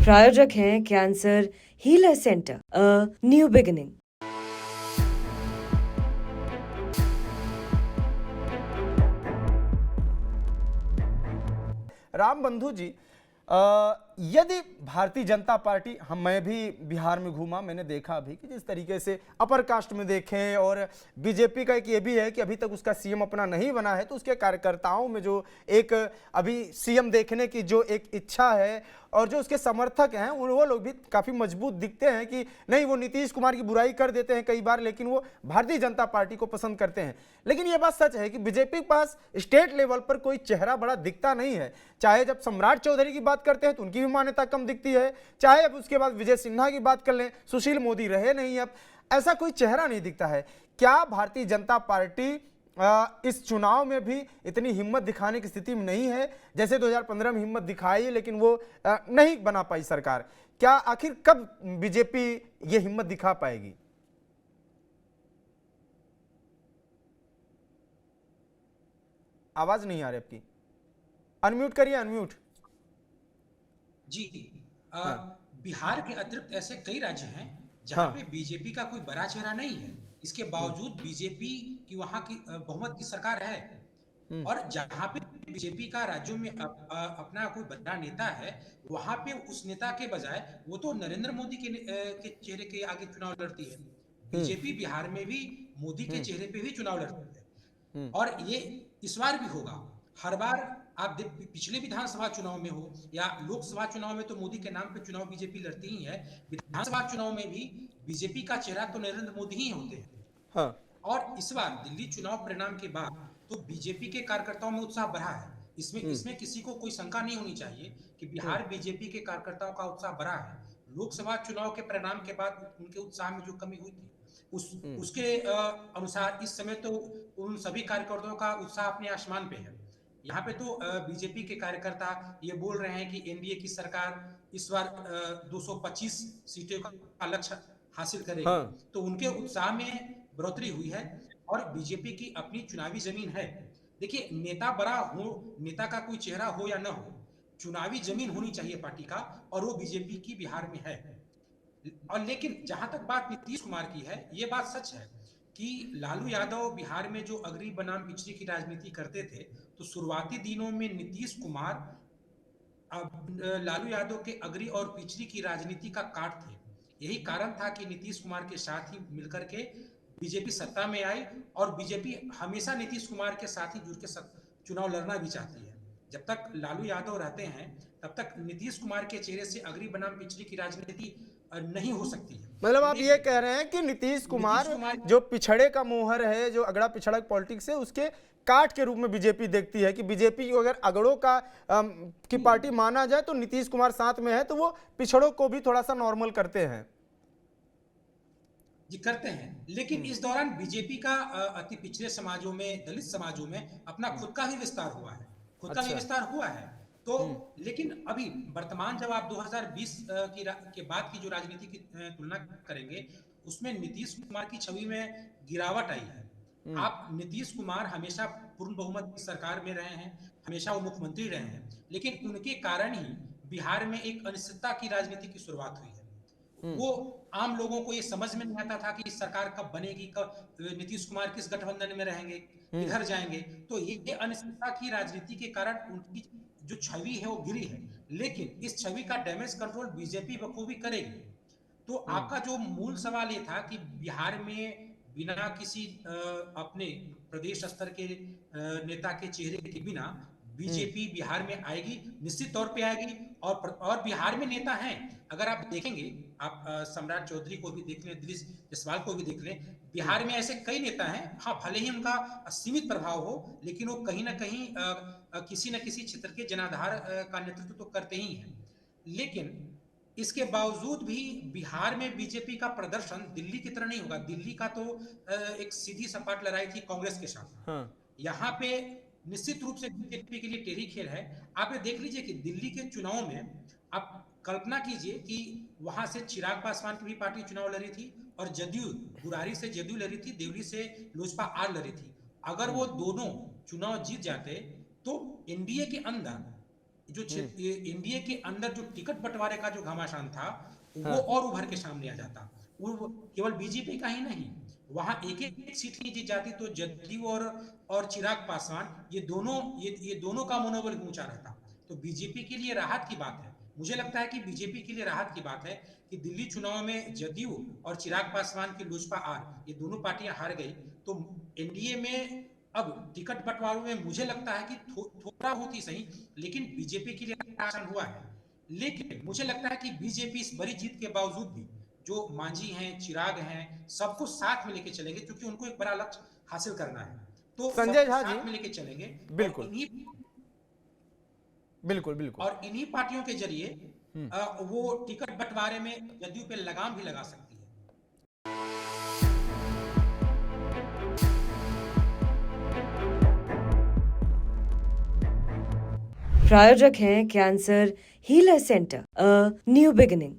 प्रायोजक हैं cancer healer centre, a new beginning. Ram बंधु जी, यदि भारतीय जनता पार्टी, मैं भी बिहार में घूमा, मैंने देखा भी कि जिस तरीके से अपर कास्ट में देखें, और बीजेपी का एक ये भी है कि अभी तक उसका सीएम अपना नहीं बना है, तो उसके कार्यकर्ताओं में जो एक अभी सीएम देखने की जो एक इच्छा है और जो उसके समर्थक हैं वो लोग भी काफ़ी मजबूत दिखते हैं कि नहीं, वो नीतीश कुमार की बुराई कर देते हैं कई बार, लेकिन वो भारतीय जनता पार्टी को पसंद करते हैं। लेकिन ये बात सच है कि बीजेपी के पास स्टेट लेवल पर कोई चेहरा बड़ा दिखता नहीं है। चाहे जब सम्राट चौधरी की बात करते हैं तो उनकी भी मान्यता कम दिखती है, चाहे अब उसके बाद विजय सिन्हा की बात कर लें, सुशील मोदी रहे नहीं, अब ऐसा कोई चेहरा नहीं दिखता है। क्या भारतीय जनता पार्टी इस चुनाव में भी इतनी हिम्मत दिखाने की स्थिति में नहीं है? जैसे 2015 में हिम्मत दिखाई लेकिन वो नहीं बना पाई सरकार। क्या आखिर कब बीजेपी ये हिम्मत दिखा पाएगी? आवाज नहीं आ रही आपकी, अनम्यूट करिए, अनम्यूट। जी। हाँ बिहार के अतिरिक्त ऐसे कई राज्य हैं जहां हाँ। पे बीजेपी का कोई बड़ा चेहरा नहीं है। इसके हम्म बावजूद बीजेपी की वहां की बहुमत की सरकार है। हम्म और जहां पे बीजेपी का राज्यों में अपना कोई बड़ा नेता है, वहां पे उस नेता के बजाय वो तो नरेंद्र मोदी के चेहरे के आगे चुनाव लड़ती है। हम्म बीजेपी बिहार में भी मोदी के हम्म चेहरे पे ही चुनाव लड़ती है। हम्म और ये इस बार भी होगा। हर बार आप पिछले विधानसभा चुनाव में हो या लोकसभा चुनाव में तो मोदी के नाम पे चुनाव बीजेपी लड़ती ही है। विधानसभा चुनाव में भी बीजेपी का चेहरा तो नरेंद्र मोदी ही होते हैं। हाँ। और इस बार दिल्ली चुनाव परिणाम के बाद तो बीजेपी के कार्यकर्ताओं में उत्साह बढ़ा है। इसमें हम्म इसमें किसी को कोई शंका नहीं होनी चाहिए कि हम्म बिहार बीजेपी के कार्यकर्ताओं का उत्साह बढ़ा है। लोकसभा चुनाव के परिणाम के बाद उनके उत्साह में जो कमी हुई थी, उस हम्म उसके अनुसार इस समय तो उन सभी कार्यकर्ताओं का उत्साह अपने आसमान पे है। यहाँ पे तो बीजेपी के कार्यकर्ता ये बोल रहे हैं कि एनडीए की सरकार इस बार 225 सीटों का लक्ष्य हासिल करेगी। हाँ। तो उनके उत्साह में बढ़ोतरी हुई है। और बीजेपी की अपनी चुनावी जमीन है। देखिए, नेता बड़ा हो, नेता का कोई चेहरा हो या ना हो, चुनावी जमीन होनी चाहिए पार्टी का, और वो बीजेपी की बिहार में है। और लेकिन जहां तक बात नीतीश कुमार की है, ये बात सच है कि लालू यादव बिहार में जो अगरी बनाम पिछड़ी की राजनीति करते थे, तो शुरुआती दिनों में नीतीश कुमार अब लालू यादव के अगरी और पिछड़ी की राजनीति का काट थे। यही कारण था कि नीतीश कुमार के साथ ही मिलकर के बीजेपी सत्ता में आई। और बीजेपी हमेशा नीतीश कुमार के साथ ही जुड़ के चुनाव लड़ना भी चाहती है। जब तक लालू यादव रहते हैं तब तक नीतीश कुमार के चेहरे से अगरी बनाम पिछड़ी की राजनीति नहीं हो सकती है। मतलब आप ये कह लेकिन रहे हैं कि नीतीश नीतीश कुमार कुमार जो पिछड़े का मोहर है, जो अगड़ा पिछड़ा पॉलिटिक्स है, उसके काट के रूप में बीजेपी देखती है कि बीजेपी को अगर अगड़ों का की पार्टी माना जाए तो नीतीश कुमार साथ में है, तो वो पिछड़ों को भी थोड़ा सा नॉर्मल करते हैं। जी, करते हैं। लेकिन इस दौरान बीजेपी का अति पिछड़े समाजों में, दलित समाजों में अपना खुद का ही विस्तार हुआ है। खुद का भी अच्छा। विस्तार हुआ है। तो हम्म लेकिन अभी वर्तमान जब आप 2020 के बाद की जो राजनीति की तुलना करेंगे, उसमें नीतीश कुमार की छवि में गिरावट आई है। हम्म आप नीतीश कुमार हमेशा पूर्ण बहुमत की सरकार में रहे हैं, हमेशा वो मुख्यमंत्री रहे हैं, लेकिन उनके कारण ही बिहार में एक अनिश्चितता की राजनीति की शुरुआत हुई है। हम्म वो आम लोगों को ये समझ में नहीं आता था कि सरकार कब बनेगी, कब नीतीश कुमार किस गठबंधन में रहेंगे, हम्म किधर जाएंगे। तो ये अनिश्चितता की राजनीति के कारण उनकी जो छवि है वो गिरी है। लेकिन इस छवि का डैमेज कंट्रोल बीजेपी बखूबी करेगी। तो हम्म आपका जो मूल सवाल ये था कि बिहार में बिना किसी अपने प्रदेश स्तर के नेता के चेहरे के बिना हम्म बीजेपी बिहार में आएगी, निश्चित तौर पे आएगी। और बिहार में नेता हैं। अगर आप देखेंगे, आप सम्राट चौधरी को भी देख लें, दिलीप जायसवाल को भी देख लें, हम्म बिहार में ऐसे कई नेता हैं। हाँ, भले ही उनका सीमित प्रभाव हो, लेकिन वो कहीं ना कहीं किसी न किसी क्षेत्र के जनाधार का नेतृत्व तो करते ही हैं। लेकिन इसके बावजूद भी बिहार में बीजेपी का प्रदर्शन दिल्ली की तरह नहीं होगा। दिल्ली का तो एक सीधी सपाट लड़ाई थी कांग्रेस के साथ। हाँ। यहाँ पे निश्चित रूप से बीजेपी के लिए टेढ़ी खेल है। आप ये देख लीजिए कि दिल्ली के चुनाव में आप कल्पना कीजिए कि वहां से चिराग पासवान की भी पार्टी चुनाव लड़ी थी, और जदयू, बुरारी से जदयू लड़ी थी, देवली से लोजपा आर लड़ी थी। अगर वो दोनों चुनाव जीत जाते तो एनडीए के अंदर जो एनडीए के अंदर जो टिकट बंटवारे का जो घमासान था वो हाँ। और उभर के सामने आ जाता। वो केवल बीजेपी का ही नहीं, वहां एक एक सीट नहीं जीत जाती तो जदयू और चिराग पासवान ये दोनों का मनोबल ऊंचा रहता। तो बीजेपी के लिए राहत की बात है, मुझे लगता है कि बीजेपी के लिए राहत की बात है कि दिल्ली चुनाव में जदयू और चिराग पासवान की लोजपा आर ये दोनों पार्टियां हार गई। तो एनडीए में अब टिकट बंटवारों में मुझे लगता है कि थोड़ा होती सही, लेकिन बीजेपी के लिए आसान हुआ है। लेकिन मुझे लगता है कि बीजेपी इस बड़ी जीत के बावजूद भी जो मांझी हैं, चिराग हैं, सबको साथ में लेके चलेंगे, क्योंकि उनको एक बड़ा लक्ष्य हासिल करना है। तो संजय सबको झा जी, साथ में लेके चलेंगे बिल्कुल बिल्कुल बिल्कुल। और इन्हीं पार्टियों के जरिए वो टिकट बंटवारे में जदयू पे लगाम भी लगा सकती है। प्रायोजक हैं cancer healer centre, a new beginning.